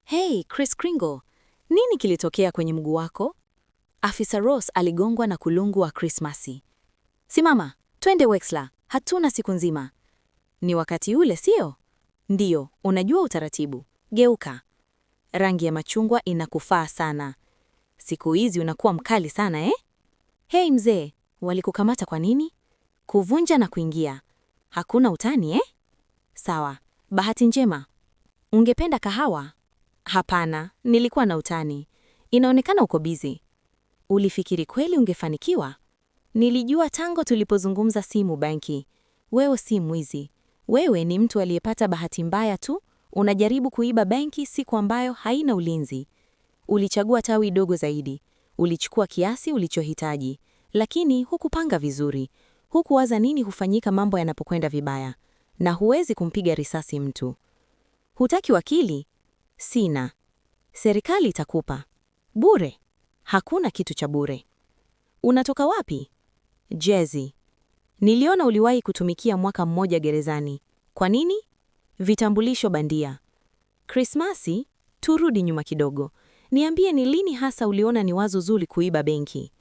Hey, Chris Kringle, nini kilitokea kwenye mguu wako? Afisa Ross aligongwa na kulungu wa Krismasi. Simama, twende Wexler, hatuna siku nzima. Ni wakati ule, sio? Ndiyo, unajua utaratibu. Geuka. Rangi ya machungwa inakufaa sana. Siku hizi unakuwa mkali sana, eh? Hey mzee, walikukamata kwa nini? Kuvunja na kuingia. Hakuna utani, eh? Sawa, bahati njema. Ungependa kahawa? Hapana, nilikuwa na utani. Inaonekana uko busy. Ulifikiri kweli ungefanikiwa? Nilijua tangu tulipozungumza simu banki. Wewe si mwizi. Wewe ni mtu aliyepata bahati mbaya tu, unajaribu kuiba benki siku ambayo haina ulinzi. Ulichagua tawi dogo zaidi. Ulichukua kiasi ulichohitaji, lakini hukupanga vizuri. Hukuwaza nini hufanyika mambo yanapokwenda vibaya. Na huwezi kumpiga risasi mtu. Hutaki wakili? Sina. Serikali itakupa. Bure. Hakuna kitu cha bure. Unatoka wapi? Jersey. Niliona uliwahi kutumikia mwaka mmoja gerezani. Kwa nini? Vitambulisho bandia. Krismasi, turudi nyuma kidogo. Niambie ni lini hasa uliona ni wazo zuri kuiba benki?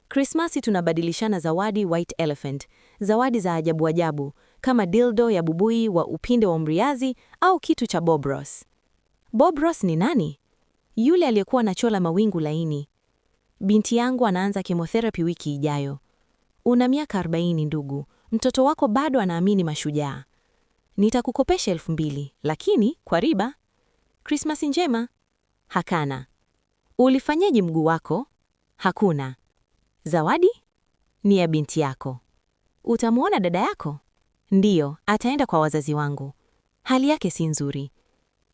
Krismasi tunabadilishana zawadi White Elephant, zawadi za ajabu ajabu, kama dildo ya bubui wa upinde wa mriazi au kitu cha Bob Ross. Bob Ross ni nani? Yule aliyekuwa anachola mawingu laini. Binti yangu anaanza chemotherapy wiki ijayo. Una miaka 40 ndugu, mtoto wako bado anaamini mashujaa. Nitakukopesha 2,000, lakini kwa riba. Krismasi njema? Hakana. Ulifanyaje mguu wako? Hakuna. Zawadi? Ni ya binti yako. Utamuona dada yako? Ndiyo, ataenda kwa wazazi wangu. Hali yake si nzuri.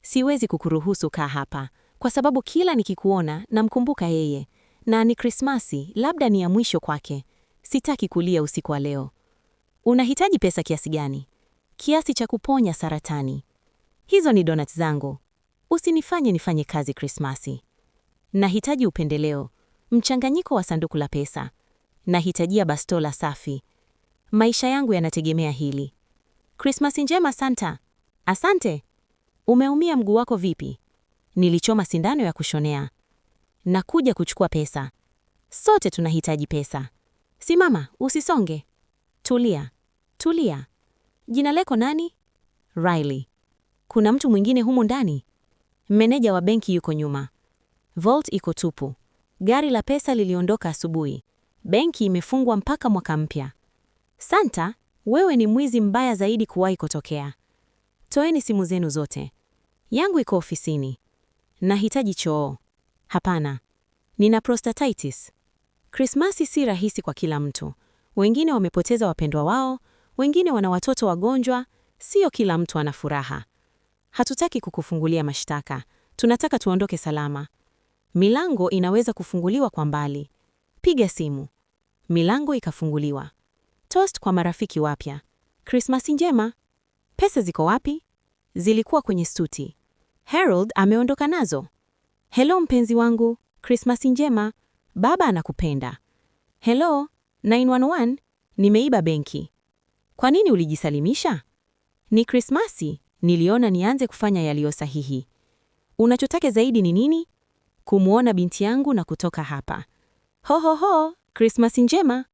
Siwezi kukuruhusu kaa hapa, kwa sababu kila nikikuona namkumbuka yeye. Na ni Krismasi, labda ni ya mwisho kwake. Sitaki kulia usiku wa leo. Unahitaji pesa kiasi gani? Kiasi cha kuponya saratani. Hizo ni donuts zangu. Usinifanye nifanye kazi Krismasi. Nahitaji upendeleo. Mchanganyiko wa sanduku la pesa. Nahitajia bastola safi. Maisha yangu yanategemea hili. Krismasi njema Santa. Asante. Umeumia mguu wako vipi? Nilichoma sindano ya kushonea. Nakuja kuchukua pesa. Sote tunahitaji pesa. Simama, usisonge. Tulia. Tulia. Jina lako nani? Riley. Kuna mtu mwingine humu ndani? Meneja wa benki yuko nyuma. Vault iko tupu. Gari la pesa liliondoka asubuhi. Benki imefungwa mpaka mwaka mpya. Santa, wewe ni mwizi mbaya zaidi kuwahi kutokea. Toeni simu zenu zote. Yangu iko ofisini. Nahitaji choo. Hapana. Nina prostatitis. Krismasi si rahisi kwa kila mtu. Wengine wamepoteza wapendwa wao, wengine wana watoto wagonjwa, sio kila mtu ana furaha. Hatutaki kukufungulia mashtaka. Tunataka tuondoke salama. Milango inaweza kufunguliwa kwa mbali. Piga simu. Milango ikafunguliwa. Toast kwa marafiki wapya. Krismasi njema. Pesa ziko wapi? Zilikuwa kwenye suti. Harold ameondoka nazo. Hello mpenzi wangu, Krismasi njema. Baba anakupenda. Hello, 911, nimeiba benki. Kwa nini ulijisalimisha? Ni Krismasi, niliona nianze kufanya yaliyo sahihi. Unachotaka zaidi ni nini? Kumuona binti yangu na kutoka hapa. Ho ho ho, Krismasi njema.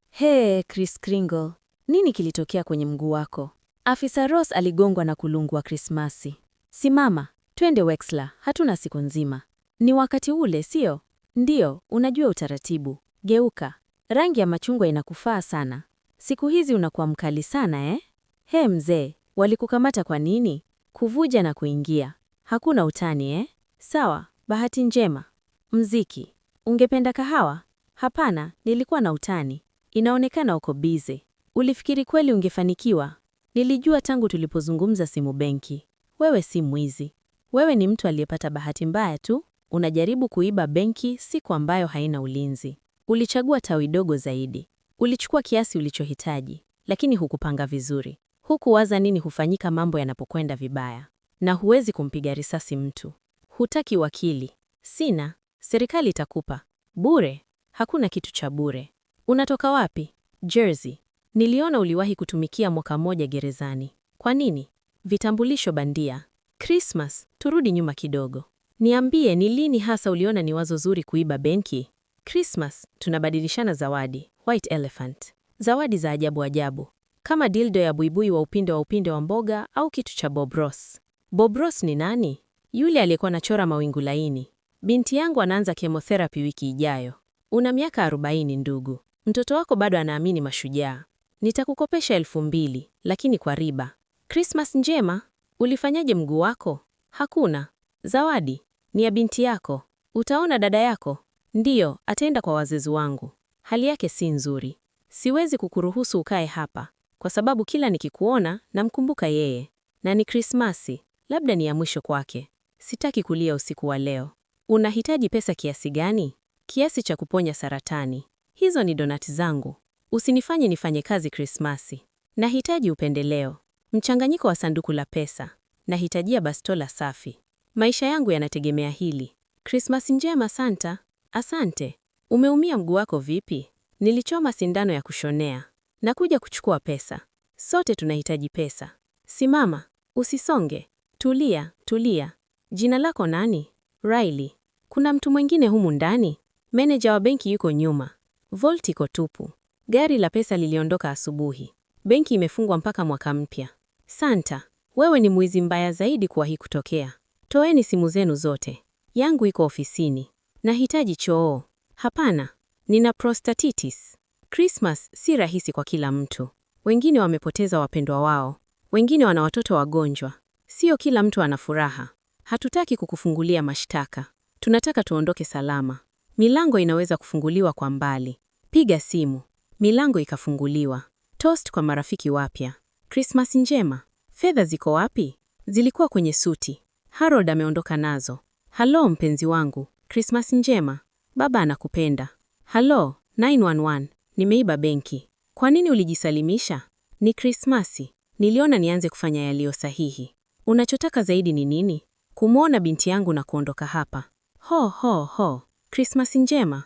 Hey, Chris Kringle, nini kilitokea kwenye mguu wako? Afisa Ross aligongwa na kulungu wa Krismasi. Simama, twende Wexler, hatuna siku nzima. Ni wakati ule, sio? Ndiyo, unajua utaratibu. Geuka. Rangi ya machungwa inakufaa sana. Siku hizi unakuwa mkali sana, eh? He mzee, walikukamata kwa nini? Kuvuja na kuingia. Hakuna utani, eh? Sawa, bahati njema. Mziki. Ungependa kahawa? Hapana, nilikuwa na utani. Inaonekana uko busy. Ulifikiri kweli ungefanikiwa? Nilijua tangu tulipozungumza simu benki. Wewe si mwizi. Wewe ni mtu aliyepata bahati mbaya tu, unajaribu kuiba benki siku ambayo haina ulinzi. Ulichagua tawi dogo zaidi. Ulichukua kiasi ulichohitaji, lakini hukupanga vizuri. Hukuwaza nini hufanyika mambo yanapokwenda vibaya. Na huwezi kumpiga risasi mtu. Hutaki wakili? Sina. Serikali itakupa. Bure. Hakuna kitu cha bure. Unatoka wapi? Jersey. Niliona uliwahi kutumikia mwaka mmoja gerezani. Kwa nini? Vitambulisho bandia. Christmas, turudi nyuma kidogo. Niambie ni lini hasa uliona ni wazo zuri kuiba benki? Christmas, tunabadilishana zawadi. White elephant. Zawadi za ajabu ajabu. Kama dildo ya buibui wa upinde wa mboga au kitu cha Bob Ross. Bob Ross ni nani? Yule aliyekuwa anachora mawingu laini. Binti yangu anaanza chemotherapy wiki ijayo. Una miaka 40 ndugu. Mtoto wako bado anaamini mashujaa. Nitakukopesha 2,000, lakini kwa riba. Christmas njema. Ulifanyaje mguu wako? Hakuna. Zawadi ni ya binti yako. Utaona dada yako? Ndiyo, ataenda kwa wazazi wangu. Hali yake si nzuri. Siwezi kukuruhusu ukae hapa, kwa sababu kila nikikuona namkumbuka yeye. Na ni Krismasi, labda ni ya mwisho kwake. Sitaki kulia usiku wa leo. Unahitaji pesa kiasi gani? Kiasi cha kuponya saratani. Hizo ni donati zangu. Usinifanye nifanye kazi Krismasi. Nahitaji upendeleo. Mchanganyiko wa sanduku la pesa. Nahitajia bastola safi. Maisha yangu yanategemea hili. Krismasi njema Santa. Asante. Umeumia mguu wako vipi? Nilichoma sindano ya kushonea. Nakuja kuchukua pesa. Sote tunahitaji pesa. Simama. Usisonge. Tulia, tulia. Jina lako nani? Riley. Kuna mtu mwingine humu ndani? Meneja wa benki yuko nyuma. Vault iko tupu. Gari la pesa liliondoka asubuhi. Benki imefungwa mpaka mwaka mpya. Santa, wewe ni mwizi mbaya zaidi kuwahi kutokea. Toeni simu zenu zote. Yangu iko ofisini. Nahitaji choo. Hapana, nina prostatitis. Christmas si rahisi kwa kila mtu. Wengine wamepoteza wapendwa wao. Wengine wana watoto wagonjwa. Sio kila mtu ana furaha. Hatutaki kukufungulia mashtaka. Tunataka tuondoke salama. Milango inaweza kufunguliwa kwa mbali. Piga simu. Milango ikafunguliwa. Toast kwa marafiki wapya. Christmas njema. Fedha ziko wapi? Zilikuwa kwenye suti. Harold ameondoka nazo. Halo mpenzi wangu. Christmas njema. Baba anakupenda. Halo, 911. Nimeiba benki. Kwa nini ulijisalimisha? Ni Krismasi. Niliona nianze kufanya yaliyo sahihi. Unachotaka zaidi ni nini? Kumwona binti yangu na kuondoka hapa. Ho ho ho. Krismasi njema.